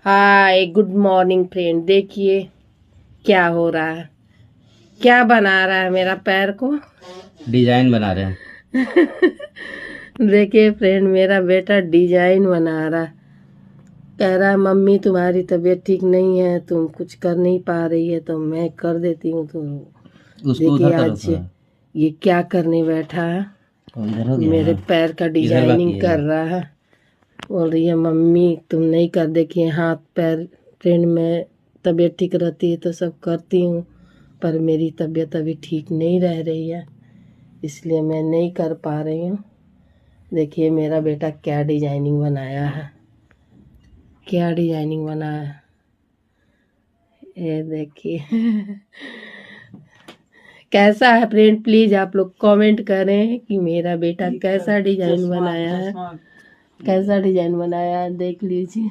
Hi good morning friend. देखिए क्या हो रहा है, क्या बना रहा है मेरा पैर को। डिजाइन बना रहे हैं। देखिए फ्रेंड, मेरा बेटा डिजाइन बना रहा है। कह रहा है मम्मी तुम्हारी तबीयत ठीक नहीं है, तुम कुछ कर नहीं पा रही है तो मैं कर देती हूँ। तो उसको देखिए उधर करो आज थोड़ा। ये क्या करने बैठा है, तो इधर हो गया मेरे हाँ। पैर का इधर बाकी डिजाइनिंग है कर ये। रहा है। बोल रही है मम्मी तुम नहीं कर। देखिए हाथ पैर फ्रेंड में तबीयत ठीक रहती है तो सब करती हूँ, पर मेरी तबीयत अभी ठीक नहीं रह रही है, इसलिए मैं नहीं कर पा रही हूँ। देखिए मेरा बेटा क्या डिजाइनिंग बनाया है, क्या डिजाइनिंग बनाया है, ये देखिए। कैसा है फ्रेंड, प्लीज आप लोग कमेंट करें कि मेरा बेटा कैसा डिजाइन बनाया है, कैसा डिजाइन बनाया है, देख लीजिए।